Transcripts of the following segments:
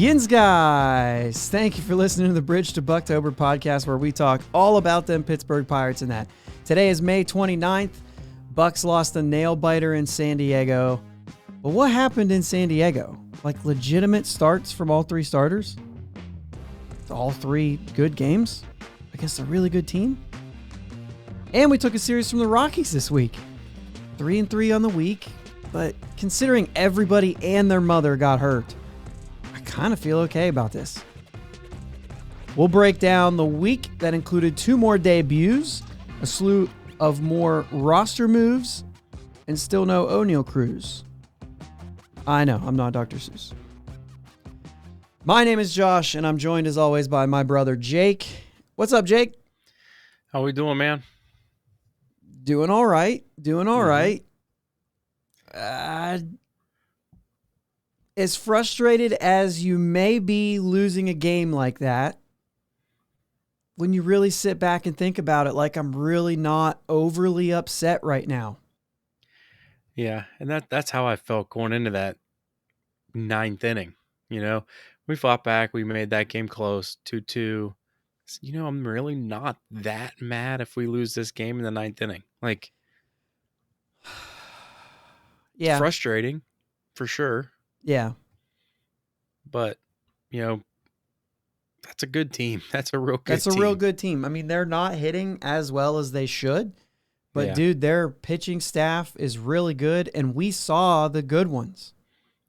Yins guys, thank you for listening to the Bridge to Buctober podcast where we talk all about them Pittsburgh Pirates and that. Today is May 29th. Bucks lost a nail biter in San Diego. But what happened in San Diego? Like legitimate starts from all three starters? All three good games against a really good team? And we took a series from the Rockies this week. 3-3 on the week, but considering everybody and their mother got hurt, I kind of feel okay about this. We'll break down the week that included 2 more debuts, a slew of more roster moves, and still no O'Neal Cruz. I know, I'm not Dr. Seuss. My name is Josh, and I'm joined as always by my brother Jake. What's up, Jake? How we doing, man? Doing all right. Right. As frustrated as you may be losing a game like that, when you really sit back and think about it, like I'm really not overly upset right now. Yeah, and that's how I felt going into that 9th inning. You know, we fought back. We made that game close, 2-2. You know, I'm really not that mad if we lose this game in the 9th inning. Like, yeah, frustrating for sure. Yeah. But, you know, that's a good team. That's a real good team. That's a real good team. I mean, they're not hitting as well as they should. But, yeah. Dude, their pitching staff is really good, and we saw the good ones.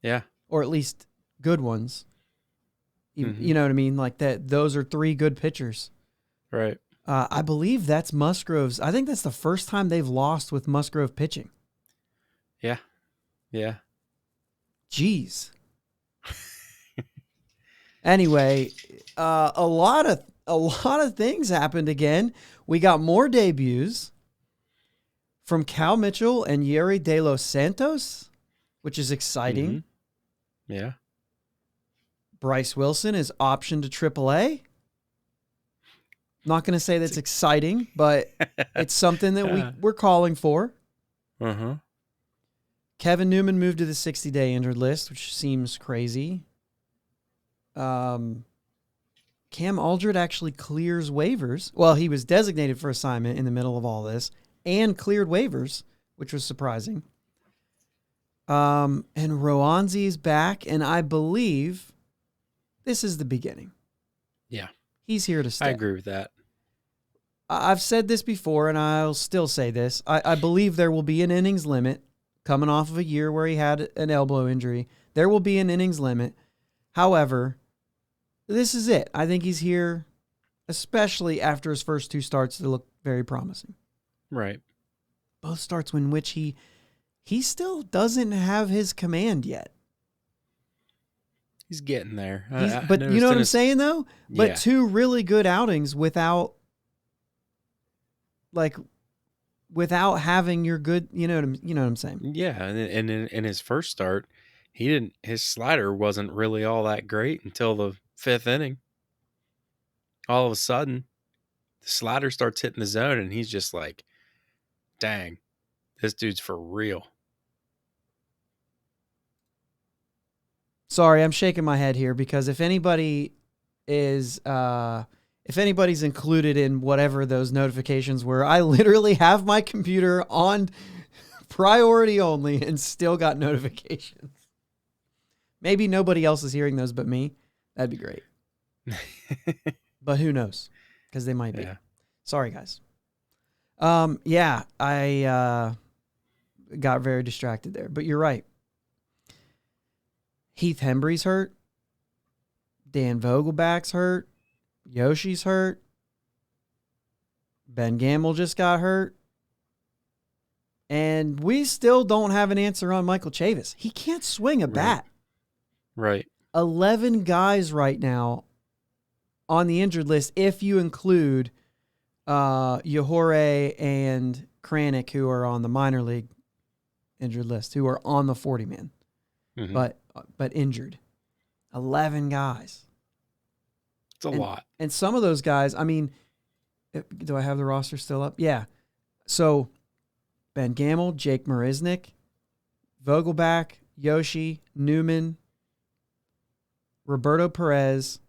Yeah. Or at least good ones. You know what I mean? Like that. Those are 3 good pitchers. Right. I believe that's Musgrove's. I think that's the first time they've lost with Musgrove pitching. Yeah. Yeah. Jeez. Anyway, a lot of things happened again. We got more debuts from Cal Mitchell and Yerry de los Santos, which is exciting. Yeah. Bryce Wilson is optioned to AAA. Not going to say that's exciting, but it's something that we're calling for. Uh-huh. Kevin Newman moved to the 60-day injured list, which seems crazy. Cam Aldred actually clears waivers. Well, he was designated for assignment in the middle of all this and cleared waivers, which was surprising. And Roanzi is back, and I believe this is the beginning. Yeah. He's here to stay. I agree with that. I've said this before, and I'll still say this. I believe there will be an innings limit coming off of a year where he had an elbow injury. There will be an innings limit. However, this is it. I think he's here, especially after his first 2 starts that look very promising. Right. Both starts in which he still doesn't have his command yet. He's getting there. But you know what I'm saying, though? But yeah. 2 really good outings without having your good, you know what I'm saying? Yeah, and in his first start, his slider wasn't really all that great until the 5th inning. All of a sudden, the slider starts hitting the zone, and he's just like, dang, this dude's for real. Sorry, I'm shaking my head here because if anybody's included in whatever those notifications were, I literally have my computer on priority only and still got notifications. Maybe nobody else is hearing those but me. That'd be great. But who knows? Because they might be. Yeah. Sorry, guys. I got very distracted there. But you're right. Heath Hembry's hurt. Dan Vogelback's hurt. Yoshi's hurt. Ben Gamble just got hurt. And we still don't have an answer on Michael Chavis. He can't swing a bat. Right. 11 guys right now on the injured list, if you include Yajure and Kranick, who are on the minor league injured list, who are on the 40-man, but injured. 11 guys. It's a lot. And some of those guys, I mean, do I have the roster still up? Yeah. So Ben Gamble, Jake Marisnick, Vogelback, Yoshi, Newman, Roberto Perez,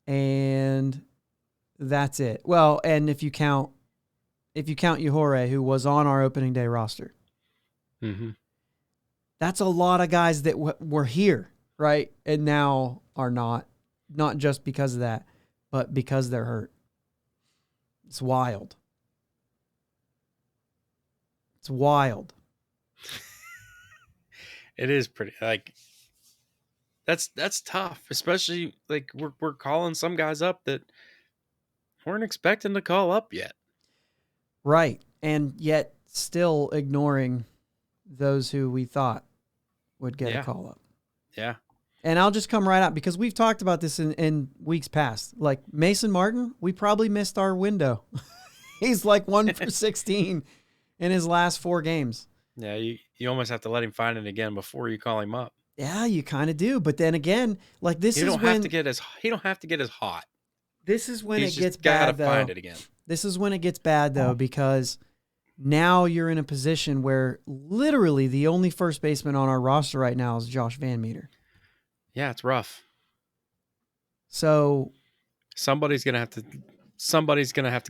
and that's it. Well, and if you count Yajure, who was on our opening day roster, that's a lot of guys that were here, right? And now are not just because of that, but because they're hurt. It's wild. It's wild. It is pretty that's tough, especially like we're calling some guys up that weren't expecting to call up yet. Right. And yet still ignoring those who we thought would get a call up. Yeah. And I'll just come right out because we've talked about this in weeks past. Like Mason Martin, we probably missed our window. He's like 1 for 16 in his last 4 games. Yeah, you almost have to let him find it again before you call him up. Yeah, you kind of do. But then again, like he don't have to get as hot. This is when He's it gets just gotta bad, though. find it again. This is when it gets bad, though, because now you're in a position where literally the only first baseman on our roster right now is Josh Van Meter. Yeah, it's rough. So somebody's gonna have to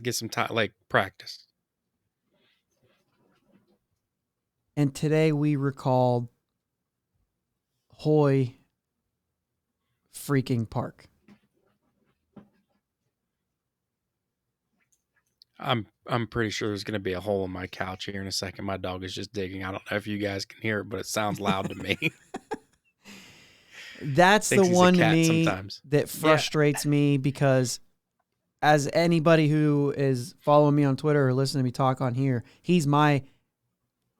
get some time, like practice. And today we recalled Hoy freaking Park. I'm pretty sure there's going to be a hole in my couch here in a second. My dog is just digging. I don't know if you guys can hear it, but it sounds loud to me. That's the one to me sometimes. That frustrates me because as anybody who is following me on Twitter or listening to me talk on here, he's my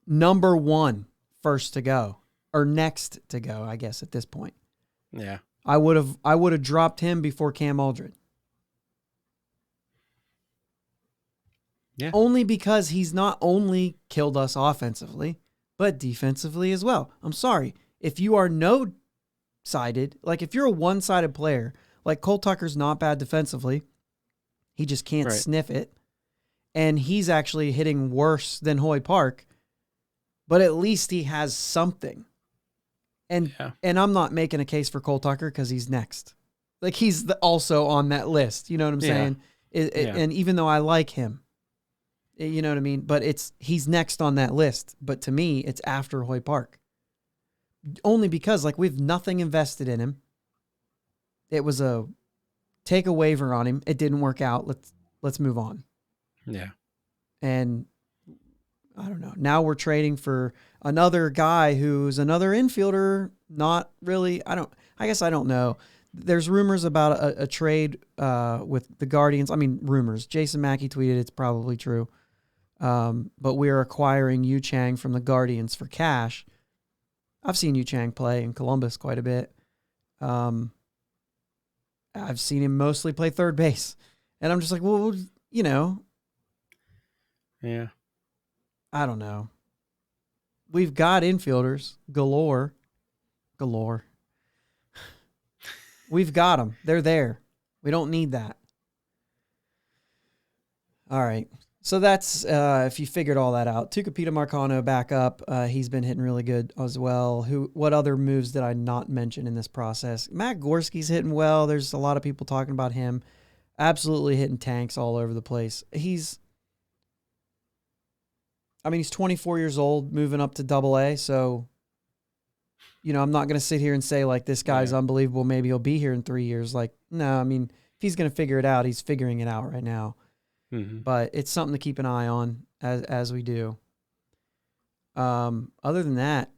number 1 first to go or next to go, I guess, at this point. Yeah. I would have dropped him before Cam Aldred. Yeah. Only because he's not only killed us offensively, but defensively as well. I'm sorry. If you are no-sided, like if you're a one-sided player, like Cole Tucker's not bad defensively, he just can't sniff it. And he's actually hitting worse than Hoy Park, but at least he has something. And I'm not making a case for Cole Tucker because he's next. Like he's also on that list. You know what I'm saying? And even though I like him, you know what I mean? But he's next on that list. But to me, it's after Hoy Park. Only because like we've nothing invested in him. It was a take a waiver on him. It didn't work out. Let's move on. Yeah. And I don't know. Now we're trading for another guy who's another infielder. Not really. I guess I don't know. There's rumors about a trade with the Guardians. I mean, rumors. Jason Mackey tweeted it's probably true. But we're acquiring Yu Chang from the Guardians for cash. I've seen Yu Chang play in Columbus quite a bit. I've seen him mostly play third base. And I'm just like, well, you know. Yeah. I don't know. We've got infielders galore. We've got them. They're there. We don't need that. All right. So that's, if you figured all that out. Tucupita Marcano back up. He's been hitting really good as well. What other moves did I not mention in this process? Matt Gorski's hitting well. There's a lot of people talking about him. Absolutely hitting tanks all over the place. He's 24 years old, moving up to Double-A. So, you know, I'm not going to sit here and say, like, this guy's unbelievable. Maybe he'll be here in 3 years. Like, no, I mean, if he's going to figure it out, he's figuring it out right now. Mm-hmm. But it's something to keep an eye on as we do. Other than that,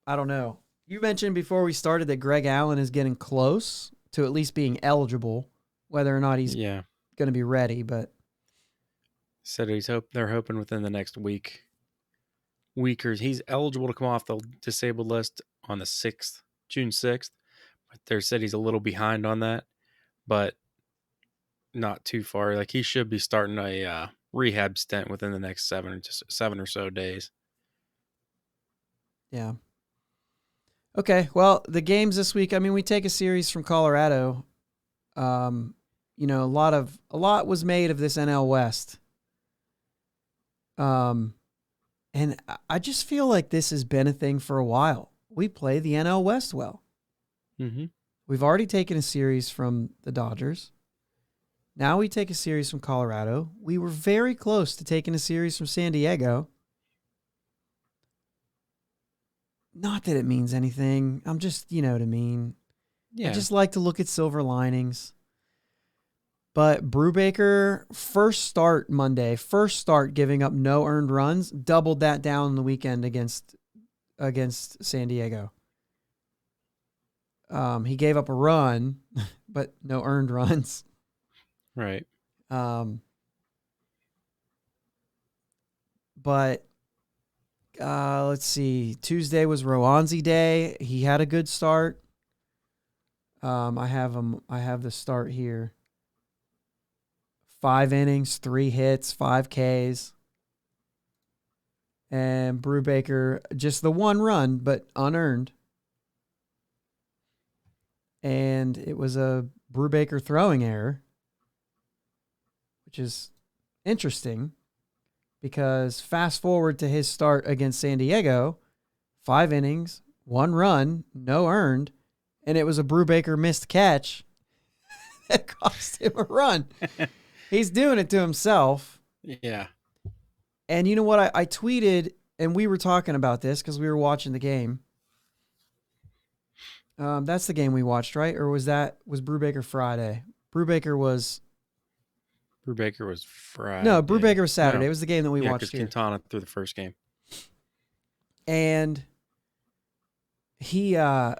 I don't know. You mentioned before we started that Greg Allen is getting close to at least being eligible, whether or not he's going to be ready. But said they're hoping within the next week or he's eligible to come off the disabled list on the 6th, June 6th. But they said he's a little behind on that, but not too far. Like he should be starting a rehab stint within the next 7 or so days. Yeah. Okay. Well, the games this week, I mean, we take a series from Colorado. You know, a lot was made of this NL West. And I just feel like this has been a thing for a while. We play the NL West well. Mm-hmm. We've already taken a series from the Dodgers. Now we take a series from Colorado. We were very close to taking a series from San Diego. Not that it means anything. I'm just, you know what I mean. Yeah. I just like to look at silver linings. But Brubaker, first start Monday, giving up no earned runs, doubled that down on the weekend against San Diego. He gave up a run, but no earned runs. Right. But let's see. Tuesday was Roanzi Day. He had a good start. I have the start here. 5 innings, 3 hits, 5 Ks. And Brubaker, just the 1 run, but unearned. And it was a Brubaker throwing error, which is interesting because fast forward to his start against San Diego, 5 innings, 1 run, no earned, and it was a Brubaker missed catch that cost him a run. He's doing it to himself. Yeah. And you know what? I tweeted, and we were talking about this because we were watching the game. That's the game we watched, right? Or was Brubaker Friday? Brubaker was Friday. No, Brubaker was Saturday. No. It was the game that we watched here. Quintana threw the first game. And he, I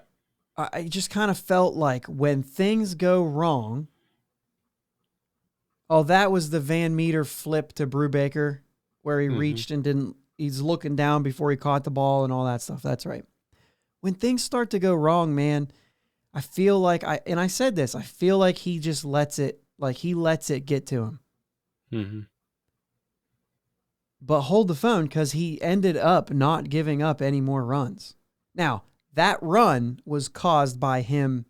just kind of felt like when things go wrong. Oh, that was the Van Meter flip to Brubaker where he reached and he's looking down before he caught the ball and all that stuff. That's right. When things start to go wrong, man, I feel like I said this, I feel like he just lets it get to him. Mm-hmm. But hold the phone because he ended up not giving up any more runs. Now, that run was caused by him,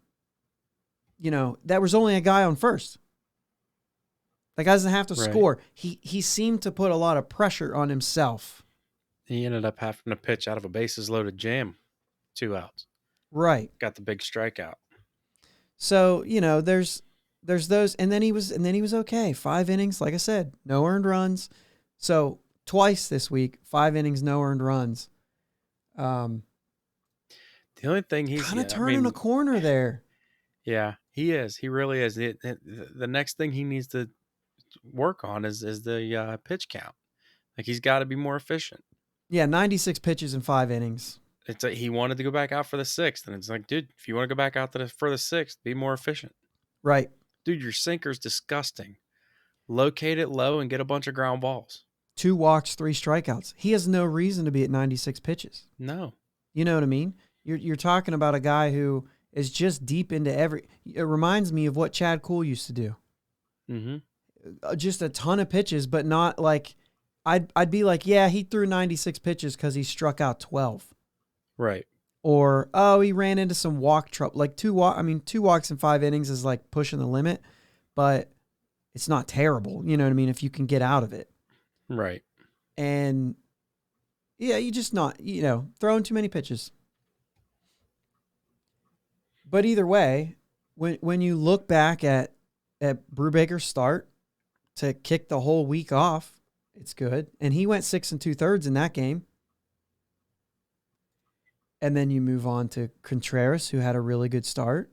there was only a guy on first. The guy doesn't have to score. He seemed to put a lot of pressure on himself. He ended up having to pitch out of a bases loaded jam, 2 outs. Right. Got the big strikeout. So, there's those, and then he was okay. 5 innings, like I said, no earned runs. So twice this week, 5 innings, no earned runs. The only thing he's kind of turning a corner there. Yeah, he is. He really is. The next thing he needs to work on is the pitch count. Like he's got to be more efficient. Yeah, 96 pitches in 5 innings. It's like he wanted to go back out for the 6th, and it's like, dude, if you want to go back out for the 6th, be more efficient. Right. Dude, your sinker's disgusting. Locate it low and get a bunch of ground balls. 2 walks, 3 strikeouts. He has no reason to be at 96 pitches. No. You know what I mean? You're talking about a guy who is just deep into every. It reminds me of what Chad Kuhl used to do. Mm-hmm. Just a ton of pitches, but not like. I'd be like, yeah, he threw 96 pitches because he struck out 12. Right. Or, oh, he ran into some walk trouble. Like 2 walks in 5 innings is like pushing the limit, but it's not terrible. You know what I mean? If you can get out of it. Right. And yeah, you just not, throwing too many pitches. But either way, when you look back at Brubaker's start to kick the whole week off, it's good. And he went 6 2/3 in that game. And then you move on to Contreras, who had a really good start.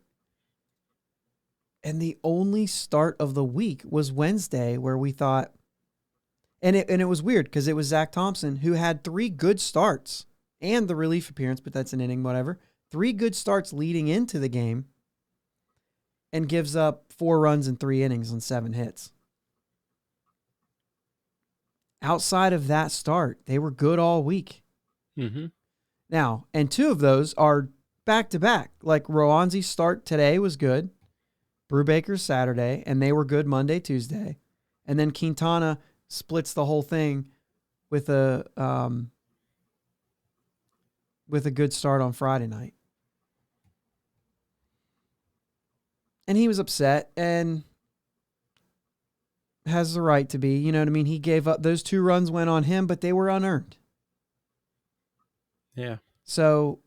And the only start of the week was Wednesday, where we thought, and it was weird because it was Zach Thompson, who had 3 good starts and the relief appearance, but that's an inning, whatever. 3 good starts leading into the game and gives up 4 runs in 3 innings on 7 hits. Outside of that start, they were good all week. Mm-hmm. Now, and 2 of those are back-to-back. Like Roanzi's start today was good. Brubaker's Saturday, and they were good Monday, Tuesday. And then Quintana splits the whole thing with a good start on Friday night. And he was upset and has the right to be. You know what I mean? He gave up. Those 2 runs went on him, but they were unearned. Yeah. So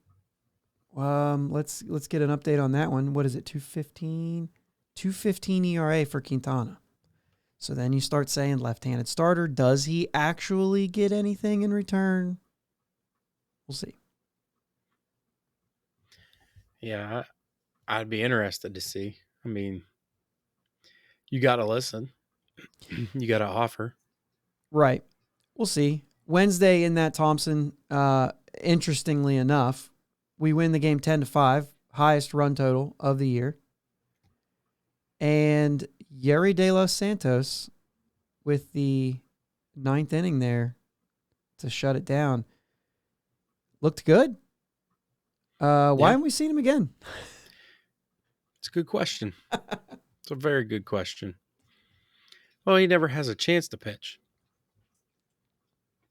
Let's get an update on that one. What is it? 2.15? 2.15 ERA for Quintana. So then you start saying left-handed starter. Does he actually get anything in return? We'll see. Yeah, I'd be interested to see. I mean, you got to listen. You got to offer. Right. We'll see. Wednesday in that Thompson, interestingly enough, we win the game 10-5, highest run total of the year. And Yerry de los Santos with the 9th inning there to shut it down. Looked good. Why haven't we seen him again? It's a good question. It's a very good question. Well, he never has a chance to pitch.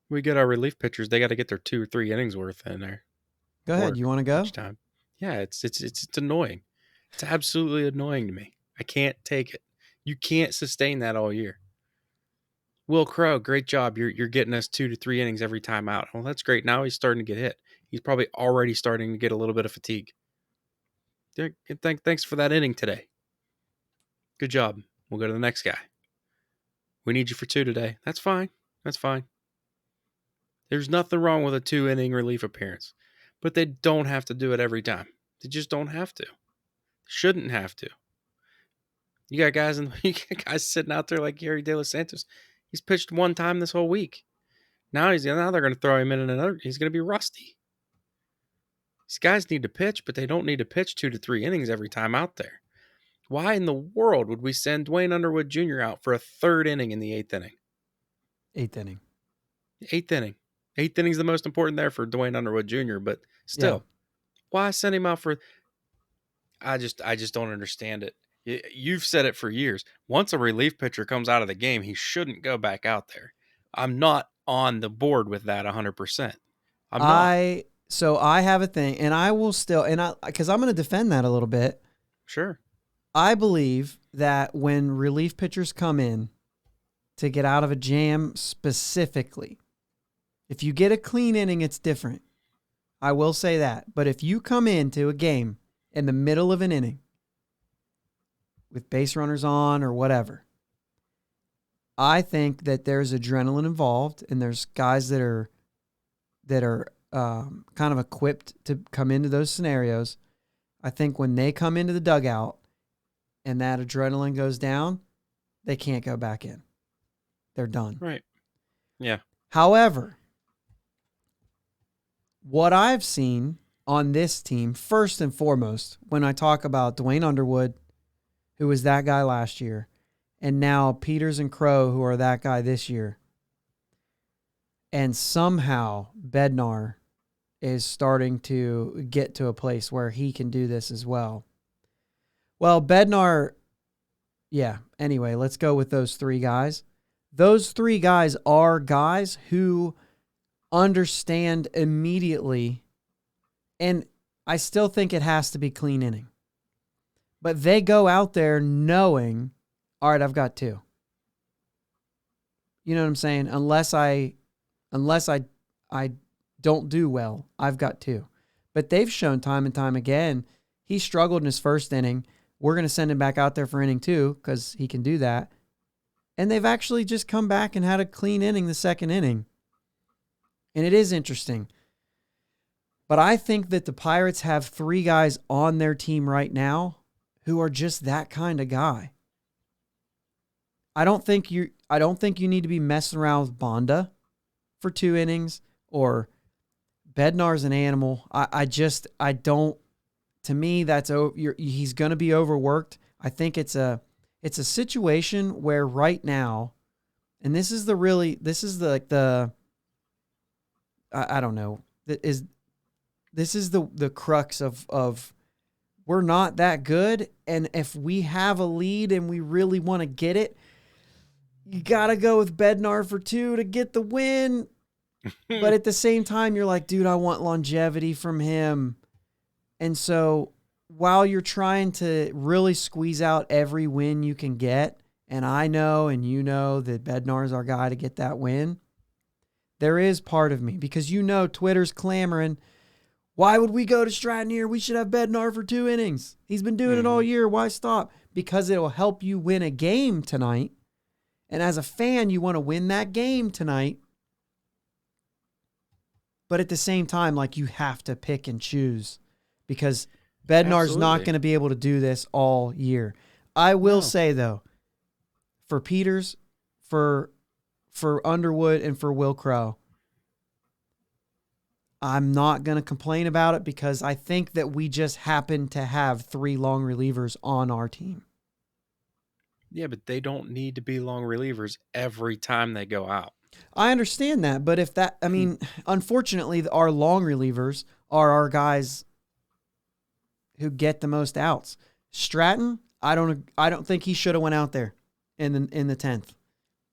We get our relief pitchers; they got to get their 2 or 3 innings worth in there. Go ahead. You want to go? Each time. Yeah, it's annoying. It's absolutely annoying to me. I can't take it. You can't sustain that all year. Will Crow, great job. You're getting us 2 to 3 innings every time out. Well, that's great. Now he's starting to get hit. He's probably already starting to get a little bit of fatigue. Thanks for that inning today. Good job. We'll go to the next guy. We need you for 2 today. That's fine. That's fine. There's nothing wrong with a 2-inning relief appearance. But they don't have to do it every time. They just don't have to. Shouldn't have to. You got guys sitting out there like Yerry de los Santos. He's pitched 1 time this whole week. Now they're going to throw him in another. He's going to be rusty. These guys need to pitch, but they don't need to pitch 2 to 3 innings every time out there. Why in the world would we send Dwayne Underwood Jr. out for a 3rd inning in the 8th inning? 8th inning. 8th inning. 8th inning's the most important there for Dwayne Underwood Jr., but still, why send him out for... I just don't understand it. You've said it for years. Once a relief pitcher comes out of the game, he shouldn't go back out there. I'm not on the board with that 100%. So I have a thing, and I will still, because I'm going to defend that a little bit. Sure. I believe that when relief pitchers come in to get out of a jam specifically, if you get a clean inning, it's different. I will say that. But if you come into a game in the middle of an inning with base runners on or whatever, I think that there's adrenaline involved, and there's guys that are kind of equipped to come into those scenarios. I think when they come into the dugout and that adrenaline goes down, they can't go back in. They're done. Right. Yeah. However, what I've seen on this team, first and foremost, when I talk about Dwayne Underwood, who was that guy last year, and now Peters and Crow, who are that guy this year, and somehow Bednar is starting to get to a place where he can do this as well. Well, Bednar, anyway, let's go with those 3 guys. Those 3 guys are guys who understand immediately, and I still think it has to be clean inning. But they go out there knowing, all right, I've got 2. You know what I'm saying? Unless I don't do well, I've got 2. But they've shown time and time again, he struggled in his first inning. We're going to send him back out there for inning 2 because he can do that. And they've actually just come back and had a clean inning the second inning. And it is interesting. But I think that the Pirates have 3 guys on their team right now who are just that kind of guy. I don't think you need to be messing around with Bonda for 2 innings, or Bednar's an animal. I don't. To me, he's going to be overworked. I think it's a situation where right now, and this is the I don't know, this is the crux of we're not that good, and if we have a lead and we really want to get it, you got to go with Bednar for 2 to get the win. But at the same time, you're like, dude, I want longevity from him. And so while you're trying to really squeeze out every win you can get, and I know and you know that Bednar's our guy to get that win, there is part of me, because Twitter's clamoring, Why would we go to Stratton here? We should have Bednar for 2 innings. He's been doing it all year. Why stop? Because it'll help you win a game tonight. And as a fan, you want to win that game tonight. But at the same time, like, you have to pick and choose because Bednar's not going to be able to do this all year. I will say, though, for Peters, for Underwood, and for Will Crow, I'm not going to complain about it because I think that we just happen to have 3 long relievers on our team. Yeah, but they don't need to be long relievers every time they go out. I understand that, but unfortunately, our long relievers are our guys who get the most outs. Stratton, I don't think he should have went out there in the 10th.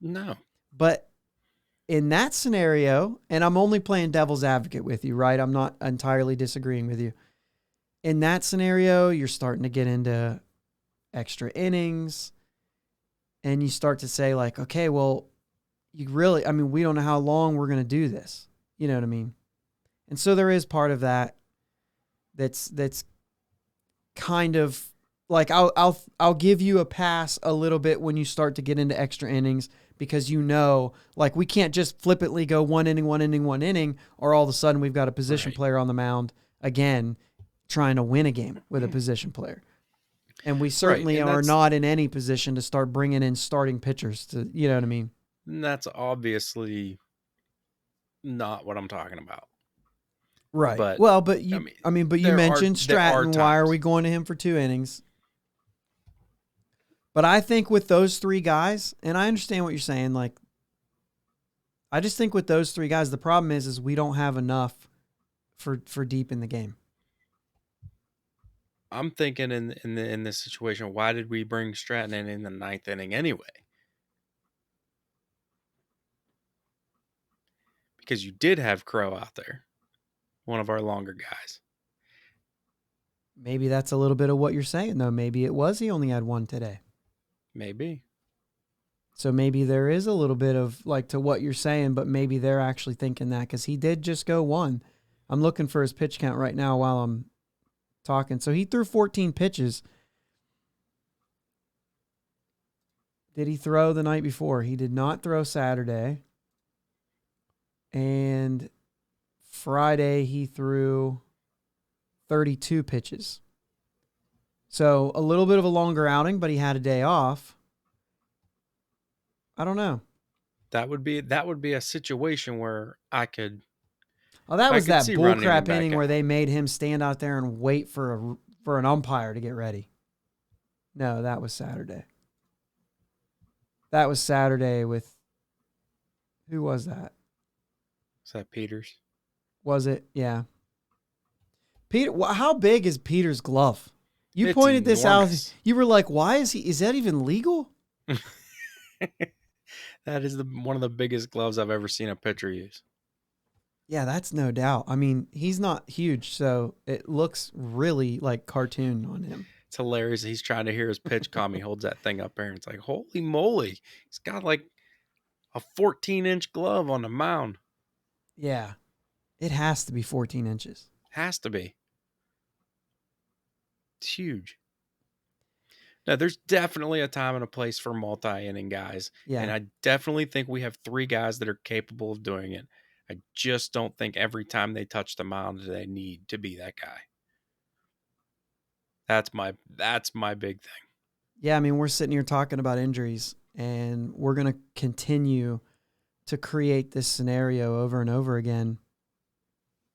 No. But in that scenario, and I'm only playing devil's advocate with you, right? I'm not entirely disagreeing with you. In that scenario, you're starting to get into extra innings, and you start to say, like, okay, well, we don't know how long we're going to do this. You know what I mean? And so there is part of that that's kind of like, I'll give you a pass a little bit when you start to get into extra innings because like, we can't just flippantly go 1 inning, or all of a sudden we've got a position player on the mound again trying to win a game with a position player. And we certainly are not in any position to start bringing in starting pitchers to, you know what I mean? And that's obviously not what I'm talking about. Right. But, but you mentioned Stratton. Why are we going to him for 2 innings? But I think with those 3 guys, and I understand what you're saying, like, I just think with those 3 guys, the problem is we don't have enough for deep in the game. I'm thinking in this situation, why did we bring Stratton in the 9th inning anyway? Because you did have Crow out there, one of our longer guys. Maybe that's a little bit of what you're saying, though. Maybe it was he only had 1 today. Maybe. So maybe there is a little bit of, like, to what you're saying, but maybe they're actually thinking that because he did just go 1. I'm looking for his pitch count right now while I'm talking. So he threw 14 pitches. Did he throw the night before? He did not throw Saturday. And Friday he threw 32 pitches. So a little bit of a longer outing, but he had a day off. I don't know. That would be a situation where I could. Oh, that was that bullcrap inning where they made him stand out there and wait for an umpire to get ready. No, that was Saturday. That was Saturday with, who was that? Was that Peters? Was it? Yeah. Peter, how big is Peter's glove? You It's pointed this enormous. out. You were like, why is that even legal? That is one of the biggest gloves I've ever seen a pitcher use. Yeah, that's no doubt. I mean, he's not huge, so it looks really like cartoon on him. It's hilarious. He's trying to hear his pitch come. He holds that thing up there, and it's like, holy moly. He's got like a 14-inch glove on the mound. Yeah. It has to be 14 inches. Has to be. It's huge. Now, there's definitely a time and a place for multi-inning guys. Yeah. And I definitely think we have 3 guys that are capable of doing it. I just don't think every time they touch the mound they need to be that guy. That's my big thing. Yeah, I mean, we're sitting here talking about injuries, and we're going to continue to create this scenario over and over again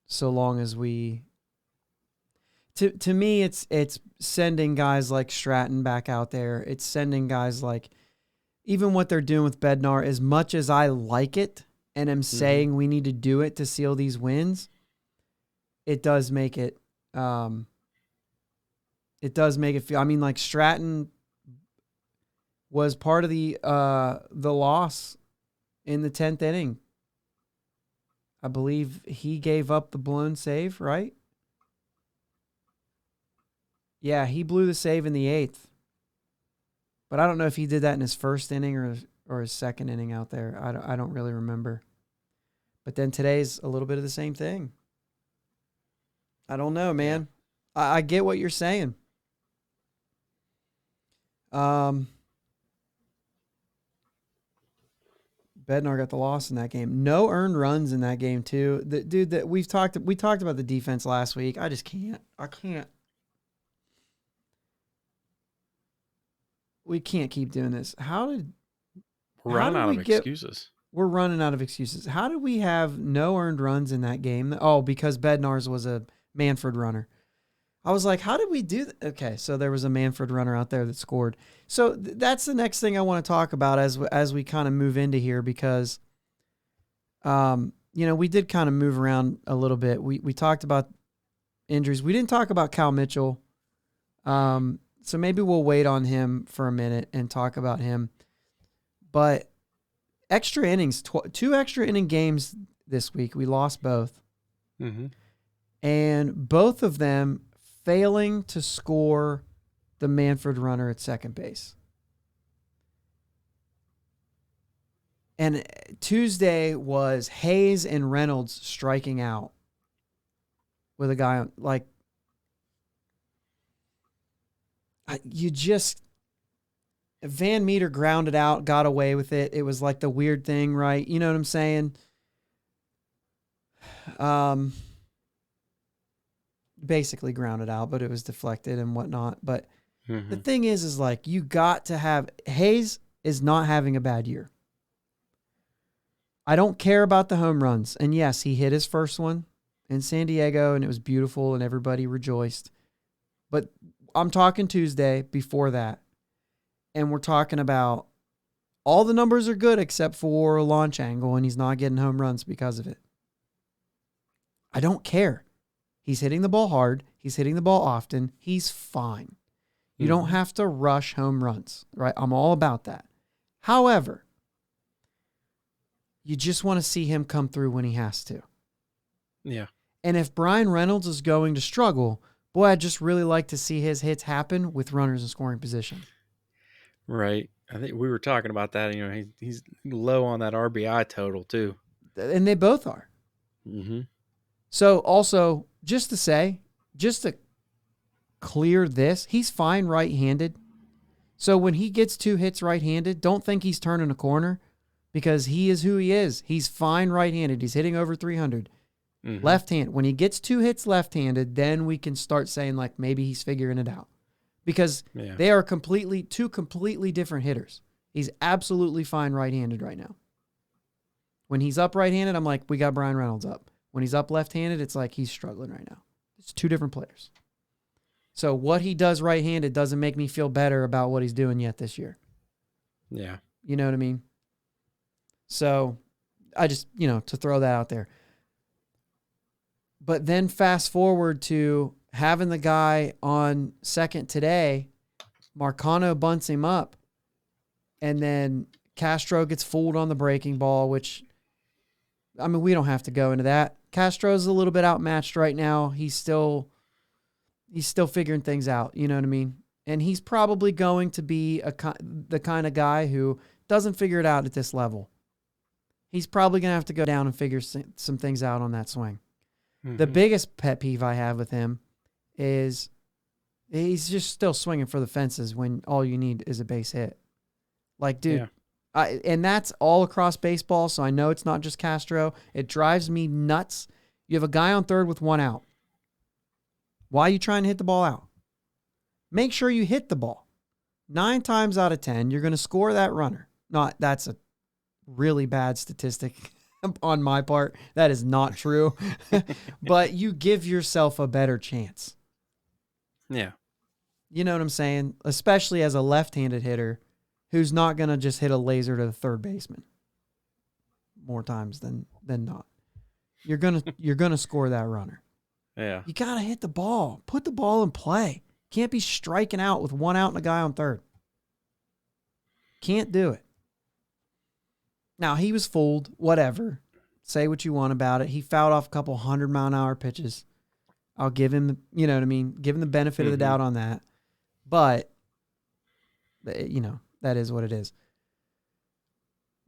so long as we... To me, it's sending guys like Stratton back out there. It's sending guys like... Even what they're doing with Bednar, as much as I like it, and am saying we need to do it to seal these wins, it does make it... It does make it feel... I mean, like, Stratton was part of the loss in the 10th inning. I believe he gave up the blown save, right? Yeah, he blew the save in the 8th. But I don't know if he did that in his first inning or his second inning out there. I don't really remember. But then today's a little bit of the same thing. I don't know, man. I get what you're saying. Bednar got the loss in that game. No earned runs in that game too. The dude that we talked about the defense last week. I just can't. I can't. We can't keep doing this. We're running out of excuses. We're running out of excuses. How did we have no earned runs in that game? Oh, because Bednar's was a Manfred runner. I was like, how did we do that? Okay, so there was a Manfred runner out there that scored. So that's the next thing I want to talk about as we kind of move into here because, we did kind of move around a little bit. We talked about injuries. We didn't talk about Cal Mitchell. So maybe we'll wait on him for a minute and talk about him. But extra innings, 2 extra inning games this week. We lost both. Mm-hmm. And both of them failing to score the Manfred runner at second base. And Tuesday was Hayes and Reynolds striking out with a guy like Van Meter grounded out, got away with it. It was like the weird thing, right? You know what I'm saying? Basically grounded out, but it was deflected and whatnot. But the thing is like you got to have Hayes is not having a bad year. I don't care about the home runs. And yes, he hit his first one in San Diego and it was beautiful and everybody rejoiced. But I'm talking Tuesday before that. And we're talking about all the numbers are good except for launch angle and he's not getting home runs because of it. I don't care. He's hitting the ball hard. He's hitting the ball often. He's fine. You don't have to rush home runs, right? I'm all about that. However, you just want to see him come through when he has to. Yeah. And if Brian Reynolds is going to struggle, boy, I'd just really like to see his hits happen with runners in scoring position. Right. I think we were talking about that. He's low on that RBI total too. And they both are. Mm-hmm. So also, just to clear this, he's fine right-handed. So when he gets 2 hits right-handed, don't think he's turning a corner because he is who he is. He's fine right-handed. He's hitting over 300. Mm-hmm. Left-hand. When he gets 2 hits left-handed, then we can start saying like maybe he's figuring it out. Because they are two completely different hitters. He's absolutely fine right-handed right now. When he's up right-handed, I'm like, we got Brian Reynolds up. When he's up left-handed, it's like he's struggling right now. It's 2 different players. So what he does right-handed doesn't make me feel better about what he's doing yet this year. Yeah. You know what I mean? So I just, to throw that out there. But then fast forward to having the guy on second today, Marcano bunts him up, and then Castro gets fooled on the breaking ball, which, I mean, we don't have to go into that. Castro's a little bit outmatched right now. He's still figuring things out, you know what I mean? And he's probably going to be the kind of guy who doesn't figure it out at this level. He's probably going to have to go down and figure some things out on that swing. Mm-hmm. The biggest pet peeve I have with him is he's just still swinging for the fences when all you need is a base hit. Like, dude, and that's all across baseball, so I know it's not just Castro. It drives me nuts. You have a guy on third with 1 out. Why are you trying to hit the ball out? Make sure you hit the ball. 9 times out of 10, you're going to score that runner. That's a really bad statistic on my part. That is not true. But you give yourself a better chance. Yeah. You know what I'm saying? Especially as a left-handed hitter who's not going to just hit a laser to the third baseman more times than not. You're going to score that runner. Yeah. You got to hit the ball. Put the ball in play. Can't be striking out with 1 out and a guy on third. Can't do it. Now, he was fooled. Whatever. Say what you want about it. He fouled off a couple 100-mile-an-hour pitches. I'll give him, you know what I mean? Give him the benefit of the doubt on that. But, that is what it is.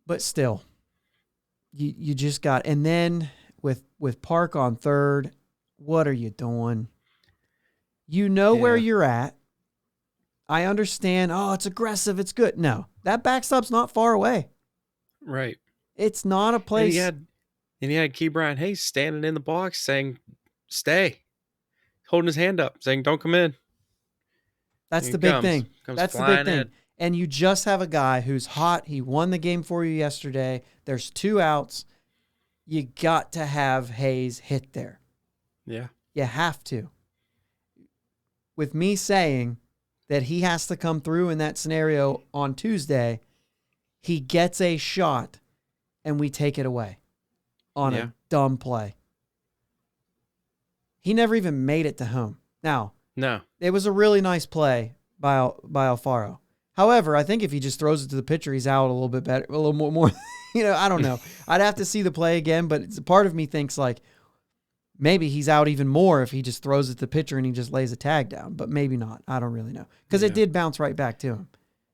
But still, you just got, and then with Park on third, what are you doing? You know where you're at. I understand. Oh, it's aggressive. It's good. No, that backstop's not far away. Right. It's not a place. And he had Key Brian Hayes standing in the box saying, "Stay," holding his hand up, saying, "Don't come in." That's Here the he big comes. thing. Comes That's the big flying thing. in. And you just have a guy who's hot. He won the game for you yesterday. There's 2 outs. You got to have Hayes hit there. Yeah. You have to. With me saying that he has to come through in that scenario on Tuesday, he gets a shot and we take it away on a dumb play. He never even made it to home. Now, No. it was a really nice play by Alfaro. However, I think if he just throws it to the pitcher, he's out a little bit better, a little more. I don't know. I'd have to see the play again, but part of me thinks like maybe he's out even more if he just throws it to the pitcher and he just lays a tag down, but maybe not. I don't really know because it did bounce right back to him.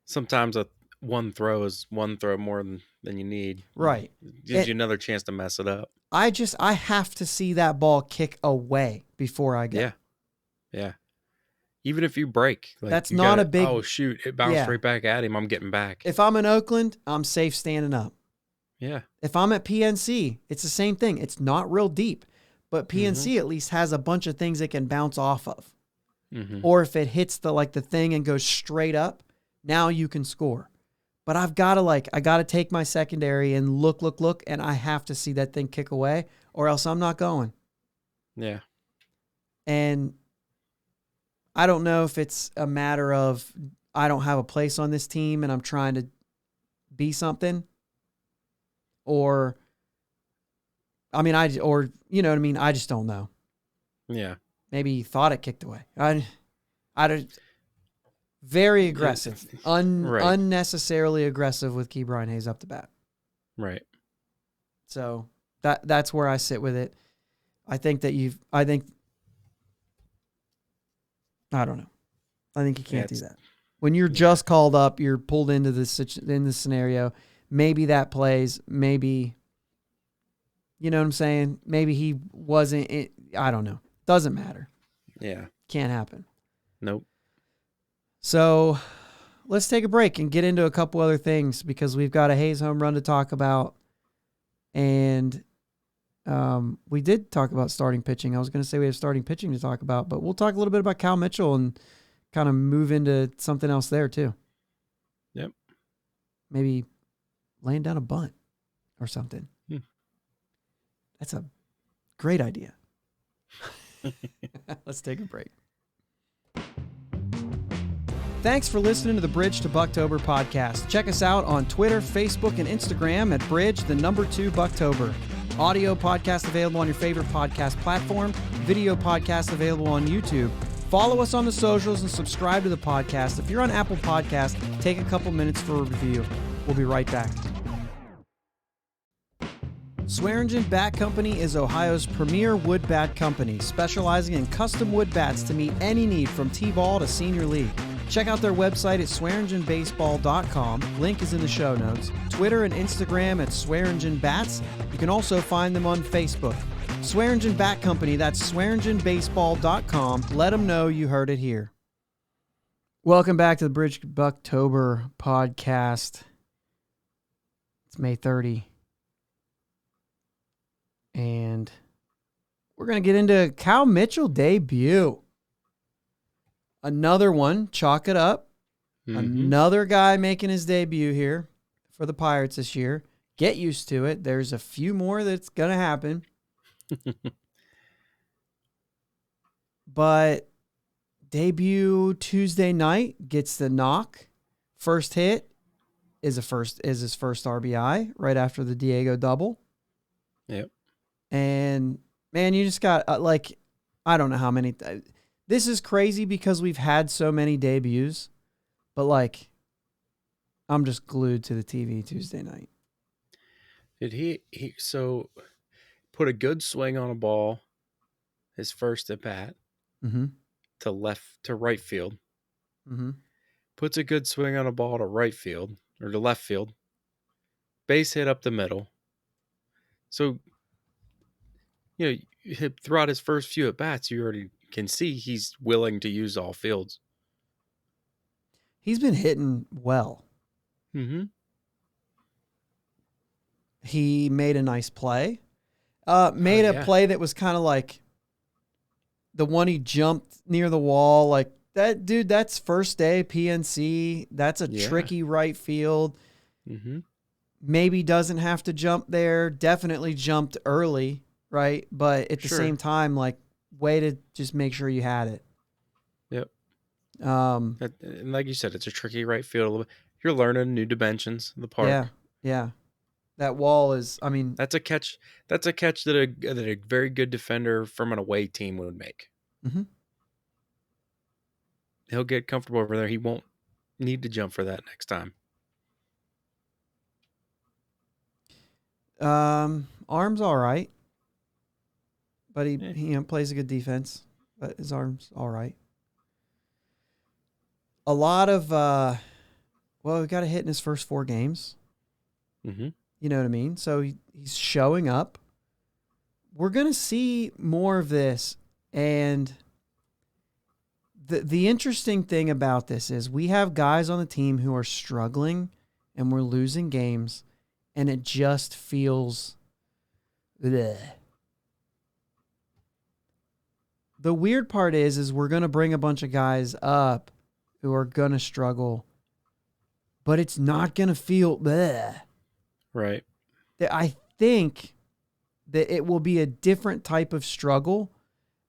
Sometimes one throw is one throw more than you need. Right. It gives you another chance to mess it up. I have to see that ball kick away before I go. Yeah. Yeah. Even if you break. Like that's not a big... Oh, shoot. It bounced right back at him. I'm getting back. If I'm in Oakland, I'm safe standing up. Yeah. If I'm at PNC, it's the same thing. It's not real deep, but PNC at least has a bunch of things it can bounce off of. Mm-hmm. Or if it hits the thing and goes straight up, now you can score. But I've got to I got to take my secondary and look, and I have to see that thing kick away or else I'm not going. Yeah. And I don't know if it's a matter of I don't have a place on this team and I'm trying to be something, or you know what I mean? I just don't know. Yeah. Maybe he thought it kicked away. Very aggressive, unnecessarily aggressive with Key Brian Hayes up the bat. Right. So that's where I sit with it. I think I don't know. I think you can't do that. When you're just called up, you're pulled into this scenario. Maybe that plays. Maybe, you know what I'm saying? Maybe he wasn't. I don't know. Doesn't matter. Yeah. Can't happen. Nope. So let's take a break and get into a couple other things because we've got a Hayes home run to talk about. And we did talk about starting pitching. I was going to say we have starting pitching to talk about, but we'll talk a little bit about Cal Mitchell and kind of move into something else there too. Yep. Maybe laying down a bunt or something. That's a great idea. Let's take a break. Thanks for listening to the Bridge to Buctober podcast. Check us out on Twitter, Facebook, and Instagram at Bridge2 Buctober. Audio podcast available on your favorite podcast platform. Video podcast available on YouTube. Follow us on the socials and subscribe to the podcast. If you're on Apple Podcasts, take a couple minutes for a review. We'll be right back. Swearingen Bat Company is Ohio's premier wood bat company, specializing in custom wood bats to meet any need from T-ball to senior league. Check out their website at swearingenbaseball.com. Link is in the show notes. Twitter and Instagram at Swearingen Bats. You can also find them on Facebook. Swearingen Bat Company, that's swearingenbaseball.com. Let them know you heard it here. Welcome back to the Bridge Buctober podcast. It's May 30. And we're going to get into Cal Mitchell debut. Another one, chalk it up. Mm-hmm. Another guy making his debut here for the Pirates this year. Get used to it. There's a few more that's going to happen. But debut Tuesday night, gets the knock. First hit is his first RBI right after the Diego double. Yep. And man, you just got I don't know how many. This is crazy because we've had so many debuts, but I'm just glued to the TV Tuesday night. Did he so put a good swing on a ball, his first at bat, to right field. Mm-hmm. Puts a good swing on a ball to right field or to left field. Base hit up the middle. So, throughout his first few at bats, you already can see he's willing to use all fields. He's been hitting well. Mm-hmm. He made a nice play. Made a play that was kind of like the one he jumped near the wall. Like that, dude, that's first day PNC. That's a tricky right field. Mm-hmm. Maybe doesn't have to jump there. Definitely jumped early, right? But at the same time, like, way to just make sure you had it. Yep. And like you said, it's a tricky right field. You're learning new dimensions of the park. Yeah. That wall is, I mean, that's a catch. That's a catch that a very good defender from an away team would make. Mm-hmm. He'll get comfortable over there. He won't need to jump for that next time. Arm's all right, but he plays a good defense. But his arm's all right. A lot of we got a hit in his first 4 games. Mm-hmm. You know what I mean? So he's showing up. We're gonna see more of this, and the interesting thing about this is we have guys on the team who are struggling, and we're losing games. And it just feels bleh. The weird part is we're going to bring a bunch of guys up who are going to struggle, but it's not going to feel bleh. Right. I think that it will be a different type of struggle.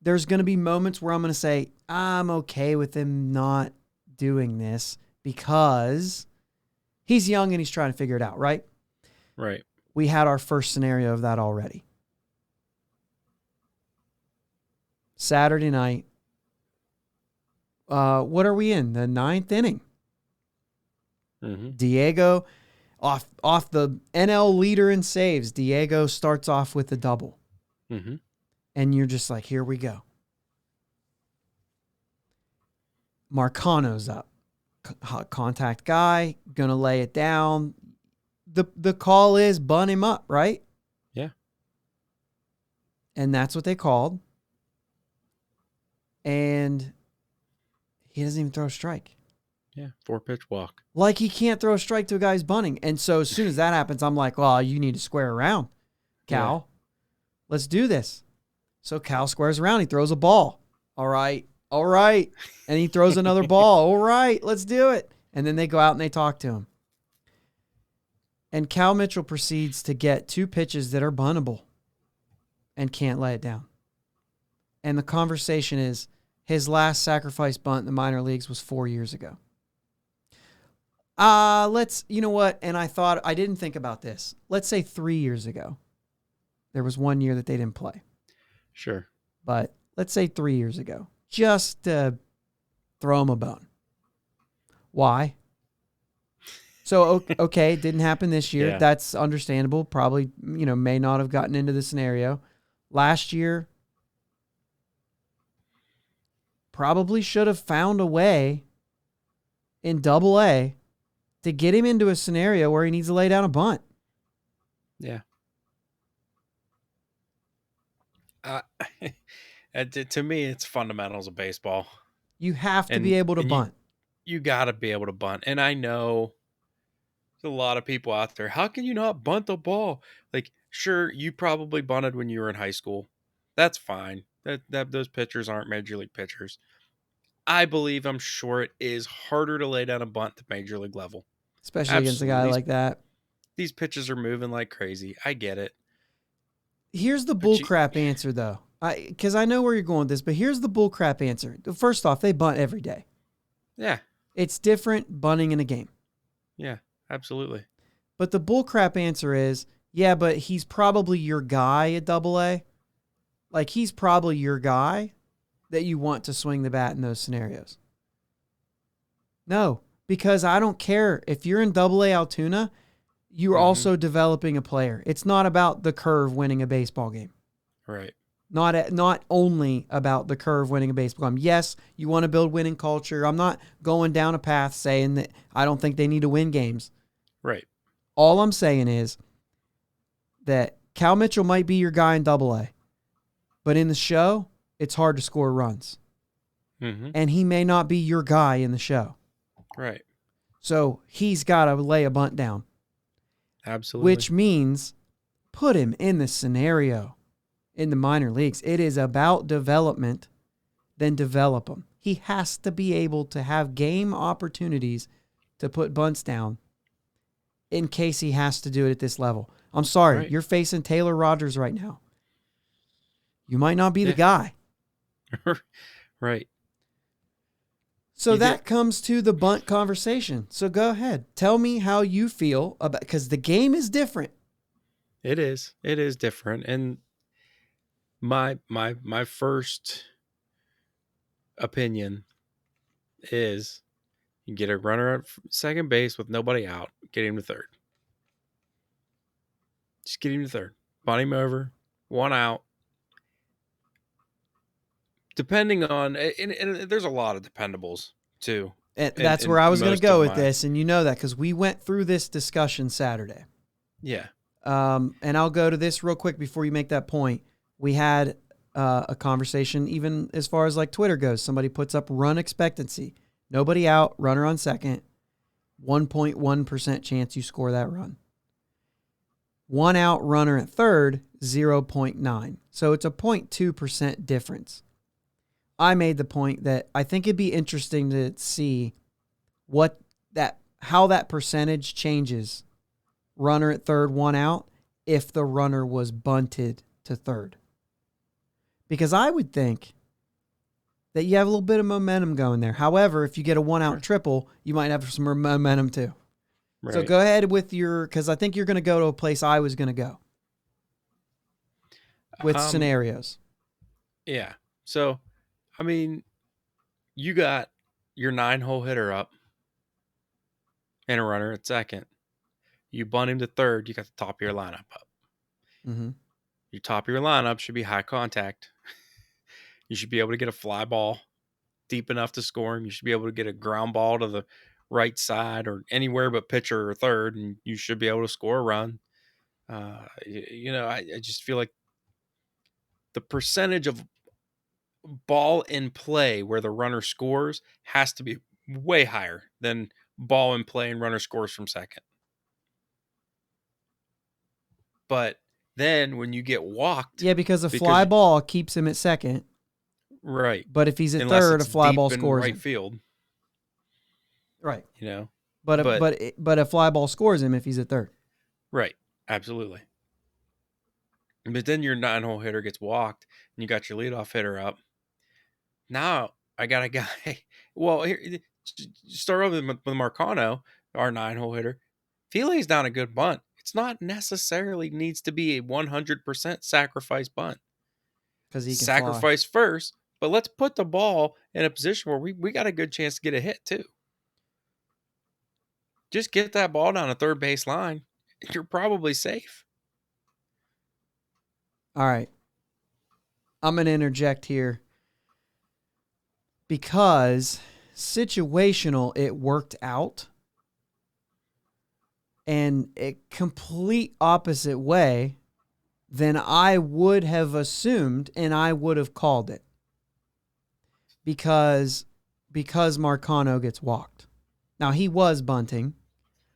There's going to be moments where I'm going to say, I'm okay with him not doing this because he's young and he's trying to figure it out, right? Right. We had our first scenario of that already. Saturday night. What are we in? The 9th inning. Mm-hmm. Diego, off the NL leader in saves, Diego starts off with a double. Mm-hmm. And you're just like, here we go. Marcano's up. Contact guy, gonna lay it down. The call is bunt him up, right? Yeah. And that's what they called. And he doesn't even throw a strike. Yeah, 4-pitch walk. Like he can't throw a strike to a guy who's bunting. And so as soon as that happens, I'm like, well, you need to square around, Cal. Yeah. Let's do this. So Cal squares around. He throws a ball. All right. And he throws another ball. All right, let's do it. And then they go out and they talk to him. And Cal Mitchell proceeds to get 2 pitches that are buntable and can't lay it down. And the conversation is his last sacrifice bunt in the minor leagues was 4 years ago. You know what? And I didn't think about this. Let's say 3 years ago. There was 1 year that they didn't play. Sure. But let's say 3 years ago. Just to throw him a bone. Why? So, okay, it didn't happen this year. Yeah. That's understandable. Probably, may not have gotten into the scenario. Last year, probably should have found a way in Double-A to get him into a scenario where he needs to lay down a bunt. Yeah. To me, it's fundamentals of baseball. You have to be able to bunt. You got to be able to bunt. And I know there's a lot of people out there. How can you not bunt the ball? Like, sure, you probably bunted when you were in high school. That's fine. That those pitchers aren't major league pitchers. I'm sure it is harder to lay down a bunt to major league level. Especially against a guy like that. These pitches are moving like crazy. I get it. Here's the bullcrap answer, though. Because I know where you're going with this, but here's the bullcrap answer. First off, they bunt every day. Yeah. It's different bunting in a game. Yeah, absolutely. But the bullcrap answer is, yeah, but he's probably your guy at Double-A. Like, he's probably your guy that you want to swing the bat in those scenarios. No, because I don't care. If you're in Double-A Altoona, you're also developing a player. It's not about the curve winning a baseball game. Right. Not only about the curve winning a baseball game. Yes, you want to build winning culture. I'm not going down a path saying that I don't think they need to win games. Right. All I'm saying is that Cal Mitchell might be your guy in Double-A, But in the show, it's hard to score runs. Mm-hmm. And he may not be your guy in the show. Right. So he's got to lay a bunt down. Absolutely. Which means put him in the scenario in the minor leagues. It is about development, then develop him. He has to be able to have game opportunities to put bunts down in case he has to do it at this level. I'm sorry, Right. you're facing Taylor Rogers right now. You might not be the guy. Right. So that comes to the bunt conversation. So go ahead. Tell me how you feel about, because the game is different. It is. It is different. And my first opinion is you get a runner at second base with nobody out, get him to third. Just get him to third. Bunt him over, one out. Depending on, and there's a lot of dependables too. And that's where I was going to go with this, and you know that because we went through this discussion Saturday. Yeah. And I'll go to this real quick before you make that point. We had a conversation, even as far as like Twitter goes. Somebody puts up run expectancy. Nobody out, runner on second, 1.1% chance you score that run. One out, runner at third, 0.9. So it's a 0.2% difference. I made the point that I think it'd be interesting to see how that percentage changes. Runner at third, one out, if the runner was bunted to third. Because I would think that you have a little bit of momentum going there. However, if you get a one-out triple, you might have some momentum too. Right. So go ahead with because I think you're going to go to a place I was going to go with scenarios. Yeah. So, I mean, you got your 9-hole hitter up and a runner at second. You bunt him to third, you got the top of your lineup up. Mm-hmm. Your top of your lineup should be high contact. You should be able to get a fly ball deep enough to score him. You should be able to get a ground ball to the right side or anywhere but pitcher or third, and you should be able to score a run. I just feel like the percentage of ball in play where the runner scores has to be way higher than ball in play and runner scores from second. But then when you get walked... Yeah, because a fly ball keeps him at second. Right. But if he's at third, a fly ball scores right him. Field. Right. You know? But a fly ball scores him if he's at third. Right. Absolutely. But then your 9-hole hitter gets walked, and you got your leadoff hitter up. Now I got a guy. Well, here, start over with Marcano, our 9-hole hitter. If he lays down a good bunt, it's not necessarily needs to be a 100% sacrifice bunt. Because he can sacrifice first, but let's put the ball in a position where we got a good chance to get a hit too. Just get that ball down a third base line. You're probably safe. All right. I'm going to interject here. Because situational, it worked out. And a complete opposite way than I would have assumed, and I would have called it. Because Marcano gets walked. Now, he was bunting.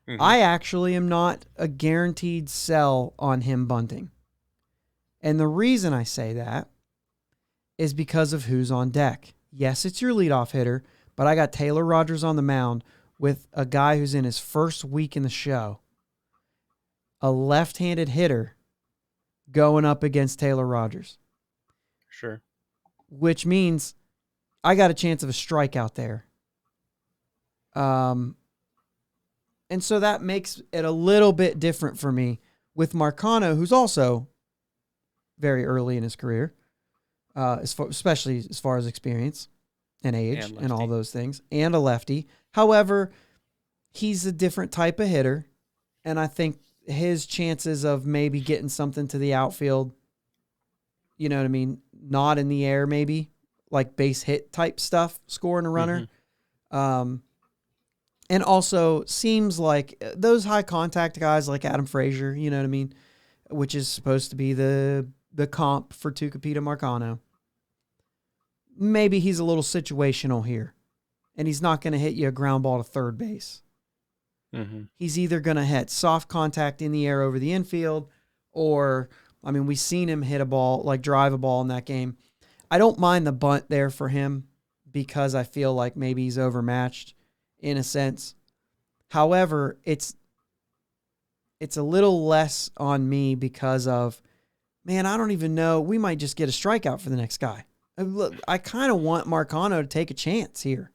Mm-hmm. I actually am not a guaranteed sell on him bunting. And the reason I say that is because of who's on deck. Yes, it's your leadoff hitter, but I got Taylor Rogers on the mound with a guy who's in his first week in the show. A left-handed hitter going up against Taylor Rogers. Sure. Which means I got a chance of a strikeout there. And so that makes it a little bit different for me with Marcano, who's also very early in his career, especially as far as experience and age and all those things, and a lefty. However, he's a different type of hitter, and I think his chances of maybe getting something to the outfield, you know what I mean, not in the air maybe, like base hit type stuff, scoring a runner. Mm-hmm. And also seems like those high contact guys like Adam Frazier, you know what I mean, which is supposed to be the the comp for Tucupita Marcano. Maybe he's a little situational here, and he's not going to hit you a ground ball to third base. Mm-hmm. He's either going to hit soft contact in the air over the infield, or, I mean, we've seen him hit a ball, like drive a ball in that game. I don't mind the bunt there for him because I feel like maybe he's overmatched in a sense. However, it's a little less on me because of, man, I don't even know. We might just get a strikeout for the next guy. Look, I kind of want Marcano to take a chance here